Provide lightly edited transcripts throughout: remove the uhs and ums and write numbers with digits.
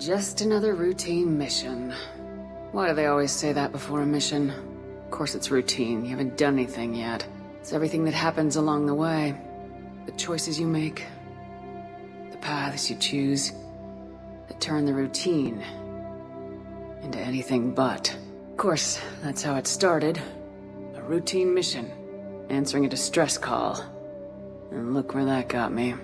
Just another routine mission. Why do they always say that before a mission? Of course it's routine, you haven't done anything yet. It's everything that happens along the way. The choices you make, the paths you choose, that turn the routine into anything but. Of course, that's how it started. A routine mission, answering a distress call. And look where that got me.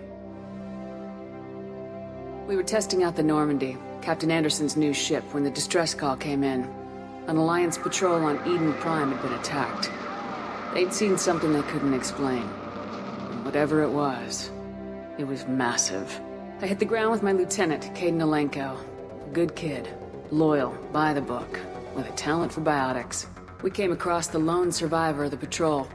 We were testing out the Normandy, Captain Anderson's new ship, when the distress call came in. An Alliance patrol on Eden Prime had been attacked. They'd seen something they couldn't explain. And whatever it was massive. I hit the ground with my lieutenant, Caden Alenko. A good kid, loyal, by the book, with a talent for biotics. We came across the lone survivor of the patrol,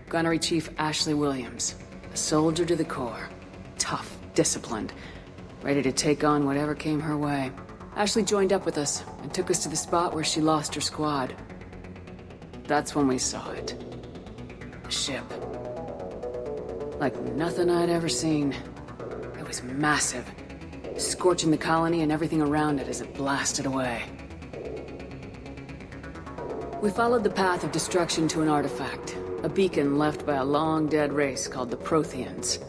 Gunnery Chief Ashley Williams. A soldier to the core. Tough, disciplined, ready to take on whatever came her way. Ashley joined up with us and took us to the spot where she lost her squad. That's when we saw it. The ship. Like nothing I'd ever seen. It was massive, scorching the colony and everything around it as it blasted away. We followed the path of destruction to an artifact, a beacon left by a long-dead race called the Protheans.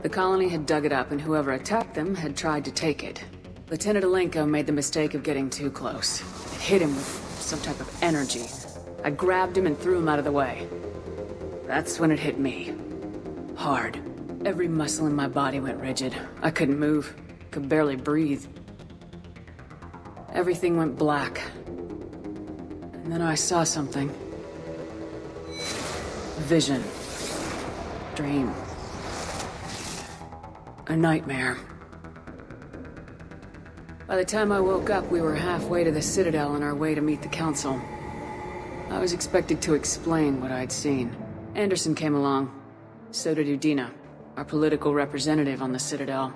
The colony had dug it up, and whoever attacked them had tried to take it. Lieutenant Alenko made the mistake of getting too close. It hit him with some type of energy. I grabbed him and threw him out of the way. That's when it hit me. Hard. Every muscle in my body went rigid. I couldn't move. Could barely breathe. Everything went black. And then I saw something. A vision. Dream. A nightmare. By the time I woke up, we were halfway to the Citadel on our way to meet the Council. I was expected to explain what I'd seen. Anderson came along. So did Udina, our political representative on the Citadel.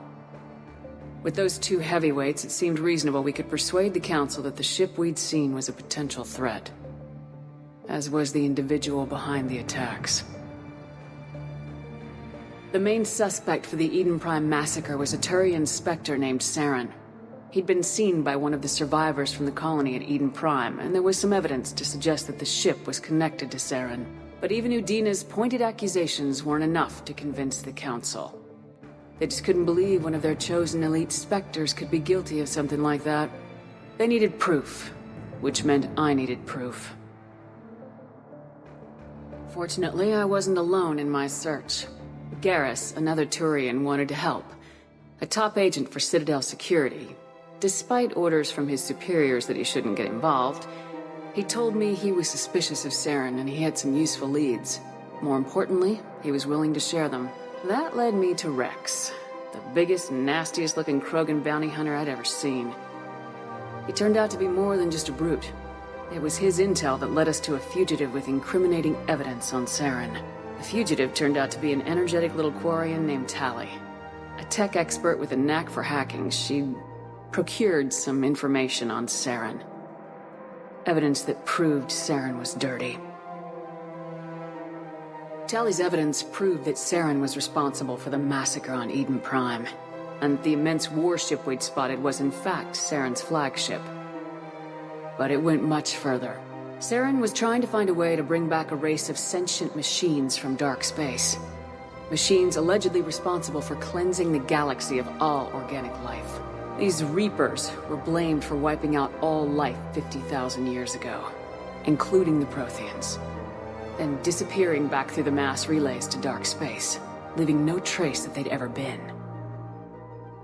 With those two heavyweights, it seemed reasonable we could persuade the Council that the ship we'd seen was a potential threat. As was the individual behind the attacks. The main suspect for the Eden Prime massacre was a Turian Spectre named Saren. He'd been seen by one of the survivors from the colony at Eden Prime, and there was some evidence to suggest that the ship was connected to Saren. But even Udina's pointed accusations weren't enough to convince the Council. They just couldn't believe one of their chosen elite Spectres could be guilty of something like that. They needed proof, which meant I needed proof. Fortunately, I wasn't alone in my search. Garrus, another Turian, wanted to help. A top agent for Citadel security. Despite orders from his superiors that he shouldn't get involved, he told me he was suspicious of Saren and he had some useful leads. More importantly, he was willing to share them. That led me to Rex, the biggest, nastiest-looking Krogan bounty hunter I'd ever seen. He turned out to be more than just a brute. It was his intel that led us to a fugitive with incriminating evidence on Saren. The fugitive turned out to be an energetic little Quarian named Tali. A tech expert with a knack for hacking, she procured some information on Saren. Evidence that proved Saren was dirty. Tali's evidence proved that Saren was responsible for the massacre on Eden Prime, and the immense warship we'd spotted was in fact Saren's flagship. But it went much further. Saren was trying to find a way to bring back a race of sentient machines from dark space. Machines allegedly responsible for cleansing the galaxy of all organic life. These Reapers were blamed for wiping out all life 50,000 years ago, including the Protheans, then disappearing back through the mass relays to dark space, leaving no trace that they'd ever been.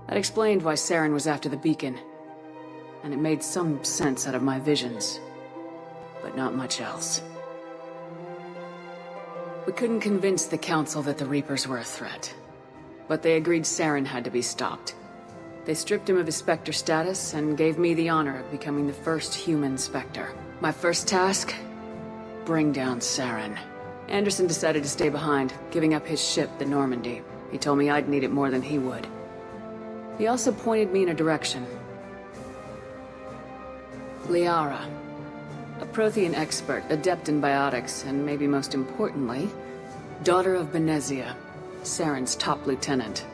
That explained why Saren was after the beacon, and it made some sense out of my visions, but not much else. We couldn't convince the Council that the Reapers were a threat, but they agreed Saren had to be stopped. They stripped him of his Spectre status and gave me the honor of becoming the first human Spectre. My first task? Bring down Saren. Anderson decided to stay behind, giving up his ship, the Normandy. He told me I'd need it more than he would. He also pointed me in a direction. Liara. A Prothean expert, adept in biotics, and maybe most importantly, daughter of Benezia, Saren's top lieutenant.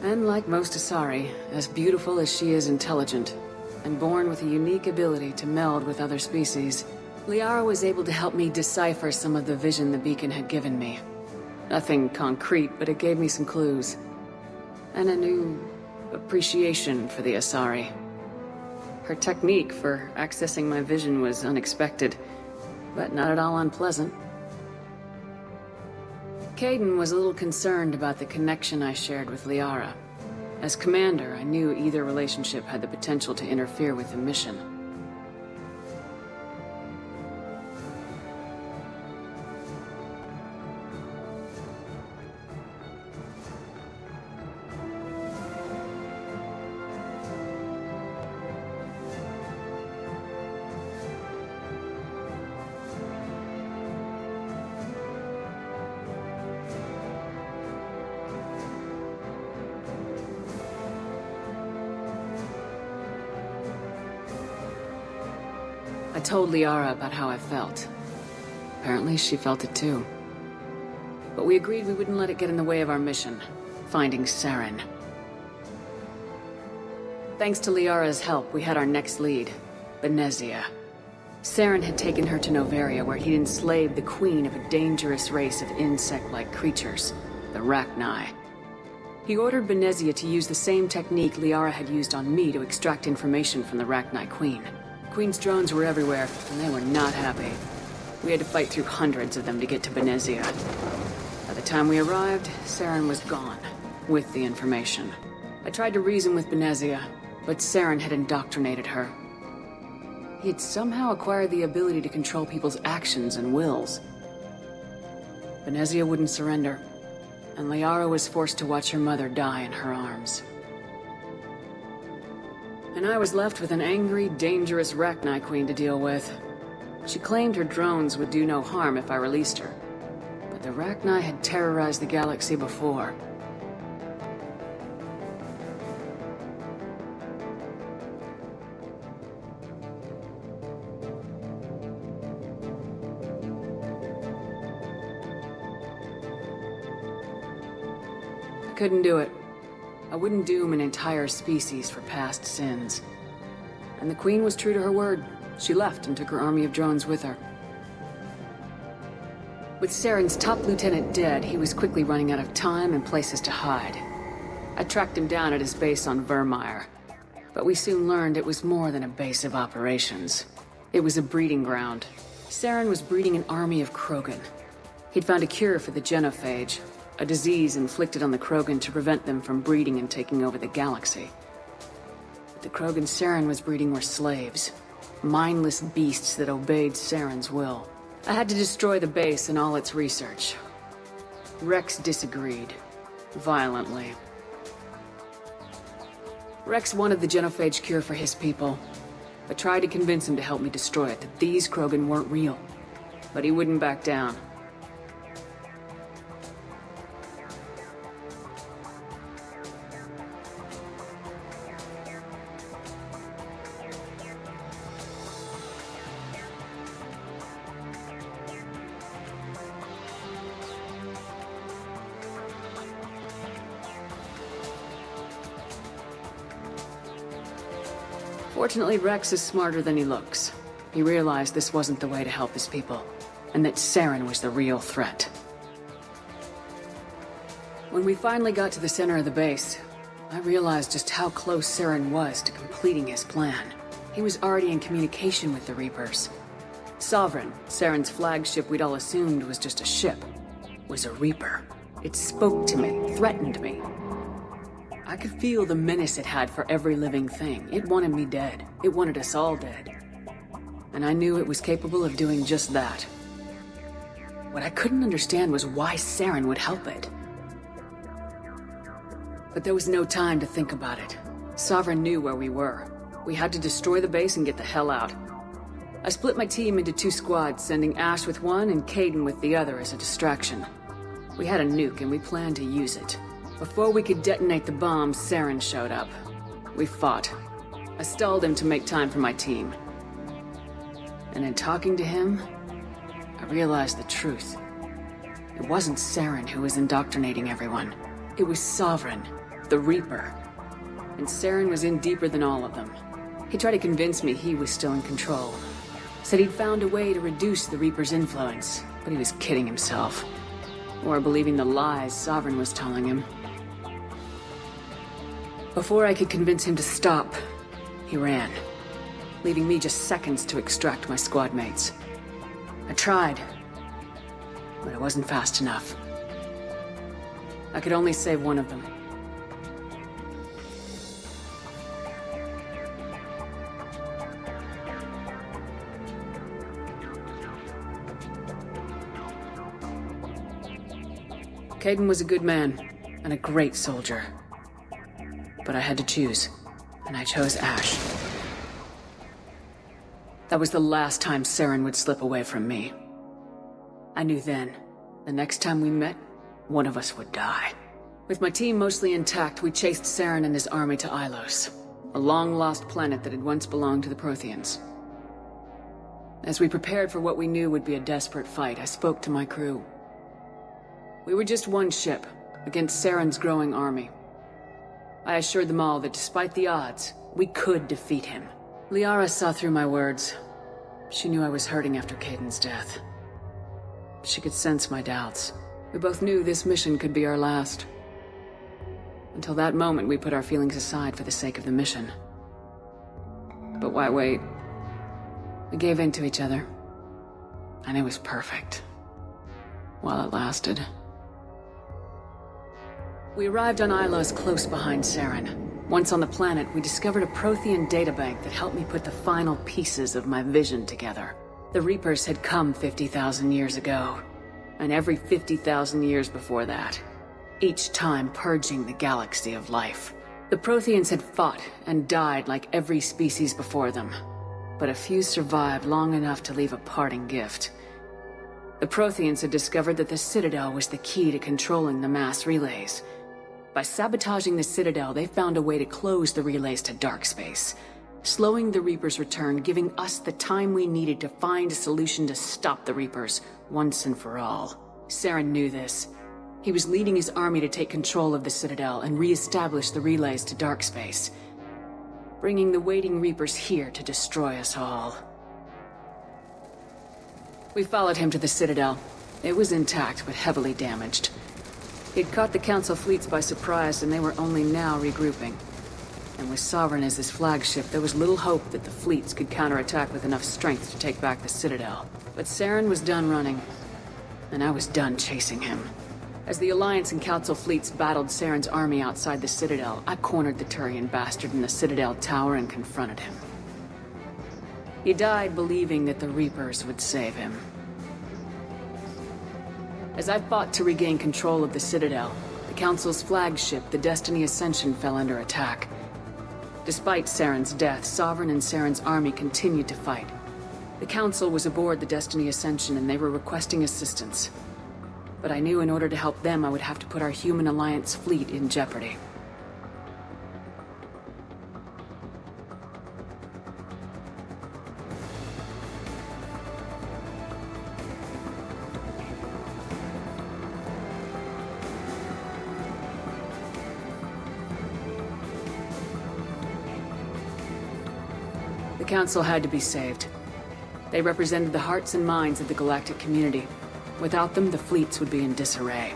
And like most Asari, as beautiful as she is intelligent. and born with a unique ability to meld with other species. Liara was able to help me decipher some of the vision the beacon had given me. Nothing concrete, but it gave me some clues. And a new appreciation for the Asari. Her technique for accessing my vision was unexpected, but not at all unpleasant. Caden was a little concerned about the connection I shared with Liara. As commander, I knew either relationship had the potential to interfere with the mission. I told Liara about how I felt. Apparently, she felt it too. But we agreed we wouldn't let it get in the way of our mission, finding Saren. Thanks to Liara's help, we had our next lead, Benezia. Saren had taken her to Noveria, where he'd enslaved the queen of a dangerous race of insect-like creatures, the Rachni. He ordered Benezia to use the same technique Liara had used on me to extract information from the Rachni queen. Queen's drones were everywhere, and they were not happy. We had to fight through hundreds of them to get to Benezia. By the time we arrived, Saren was gone, with the information. I tried to reason with Benezia, but Saren had indoctrinated her. He had somehow acquired the ability to control people's actions and wills. Benezia wouldn't surrender, and Liara was forced to watch her mother die in her arms. And I was left with an angry, dangerous Rachni queen to deal with. She claimed her drones would do no harm if I released her. But the Rachni had terrorized the galaxy before. I couldn't do it. I wouldn't doom an entire species for past sins. And the Queen was true to her word. She left and took her army of drones with her. With Saren's top lieutenant dead, he was quickly running out of time and places to hide. I tracked him down at his base on Vermeer, but we soon learned it was more than a base of operations. It was a breeding ground. Saren was breeding an army of Krogan. He'd found a cure for the genophage, a disease inflicted on the Krogan to prevent them from breeding and taking over the galaxy. But the Krogan Saren was breeding were slaves, mindless beasts that obeyed Saren's will. I had to destroy the base and all its research. Rex disagreed, violently. Rex wanted the genophage cure for his people. I tried to convince him to help me destroy it, that these Krogan weren't real. But he wouldn't back down. Fortunately, Rex is smarter than he looks. He realized this wasn't the way to help his people, and that Saren was the real threat. When we finally got to the center of the base, I realized just how close Saren was to completing his plan. He was already in communication with the Reapers. Sovereign, Saren's flagship we'd all assumed was just a ship, was a Reaper. It spoke to me, threatened me. I could feel the menace it had for every living thing. It wanted me dead. It wanted us all dead. And I knew it was capable of doing just that. What I couldn't understand was why Saren would help it. But there was no time to think about it. Sovereign knew where we were. We had to destroy the base and get the hell out. I split my team into 2 squads, sending Ash with one and Caden with the other as a distraction. We had a nuke and we planned to use it. Before we could detonate the bomb, Saren showed up. We fought. I stalled him to make time for my team. And in talking to him, I realized the truth. It wasn't Saren who was indoctrinating everyone. It was Sovereign, the Reaper. And Saren was in deeper than all of them. He tried to convince me he was still in control. Said he'd found a way to reduce the Reaper's influence, but he was kidding himself. Or believing the lies Sovereign was telling him. Before I could convince him to stop, he ran, leaving me just seconds to extract my squad mates. I tried, but it wasn't fast enough. I could only save one of them. Caden was a good man, and a great soldier. But I had to choose, and I chose Ash. That was the last time Saren would slip away from me. I knew then, the next time we met, one of us would die. With my team mostly intact, we chased Saren and his army to Ilos, a long-lost planet that had once belonged to the Protheans. As we prepared for what we knew would be a desperate fight, I spoke to my crew. We were just one ship, against Saren's growing army. I assured them all that despite the odds, we could defeat him. Liara saw through my words. She knew I was hurting after Caden's death. She could sense my doubts. We both knew this mission could be our last. Until that moment, we put our feelings aside for the sake of the mission. But why wait? We gave in to each other. And it was perfect. While it lasted. We arrived on Ilos close behind Saren. Once on the planet, we discovered a Prothean databank that helped me put the final pieces of my vision together. The Reapers had come 50,000 years ago, and every 50,000 years before that, each time purging the galaxy of life. The Protheans had fought and died like every species before them, but a few survived long enough to leave a parting gift. The Protheans had discovered that the Citadel was the key to controlling the mass relays. By sabotaging the Citadel, they found a way to close the relays to dark space, slowing the Reapers' return, giving us the time we needed to find a solution to stop the Reapers once and for all. Saren knew this. He was leading his army to take control of the Citadel and re-establish the relays to dark space, bringing the waiting Reapers here to destroy us all. We followed him to the Citadel. It was intact, but heavily damaged. He'd caught the Council fleets by surprise, and they were only now regrouping. And with Sovereign as his flagship, there was little hope that the fleets could counterattack with enough strength to take back the Citadel. But Saren was done running, and I was done chasing him. As the Alliance and Council fleets battled Saren's army outside the Citadel, I cornered the Turian bastard in the Citadel tower and confronted him. He died believing that the Reapers would save him. As I fought to regain control of the Citadel, the Council's flagship, the Destiny Ascension, fell under attack. Despite Saren's death, Sovereign and Saren's army continued to fight. The Council was aboard the Destiny Ascension and they were requesting assistance. But I knew in order to help them, I would have to put our human Alliance fleet in jeopardy. The Council had to be saved. They represented the hearts and minds of the galactic community. Without them, the fleets would be in disarray.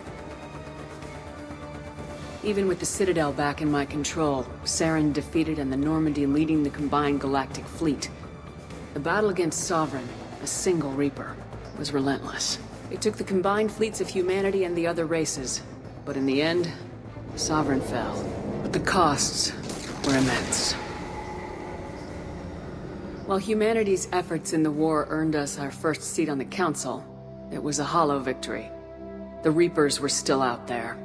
Even with the Citadel back in my control, Saren defeated and the Normandy leading the combined galactic fleet. The battle against Sovereign, a single Reaper, was relentless. It took the combined fleets of humanity and the other races, but in the end, Sovereign fell. But the costs were immense. While humanity's efforts in the war earned us our first seat on the Council, it was a hollow victory. The Reapers were still out there.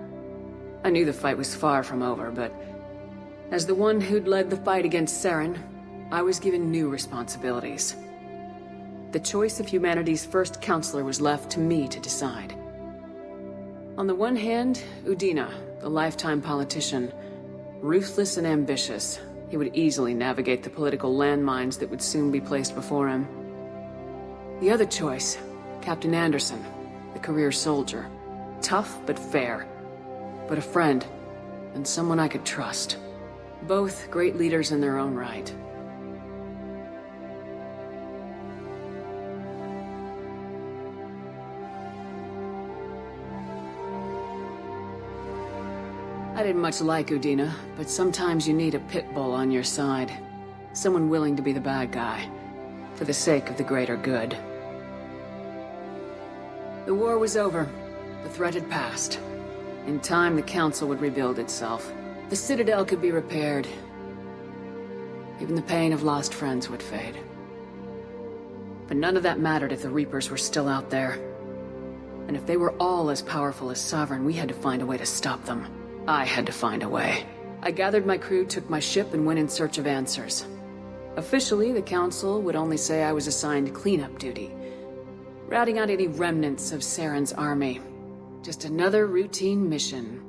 I knew the fight was far from over, but as the one who'd led the fight against Saren, I was given new responsibilities. The choice of humanity's first counselor was left to me to decide. On the one hand, Udina, the lifetime politician, ruthless and ambitious. He would easily navigate the political landmines that would soon be placed before him. The other choice, Captain Anderson, the career soldier. Tough but fair. But a friend, and someone I could trust. Both great leaders in their own right. didn't much like Udina, but sometimes you need a pit bull on your side. Someone willing to be the bad guy, for the sake of the greater good. The war was over. The threat had passed. In time, the Council would rebuild itself. The Citadel could be repaired. Even the pain of lost friends would fade. But none of that mattered if the Reapers were still out there. And if they were all as powerful as Sovereign, we had to find a way to stop them. I had to find a way. I gathered my crew, took my ship, and went in search of answers. Officially, the Council would only say I was assigned cleanup duty, routing out any remnants of Saren's army. Just another routine mission.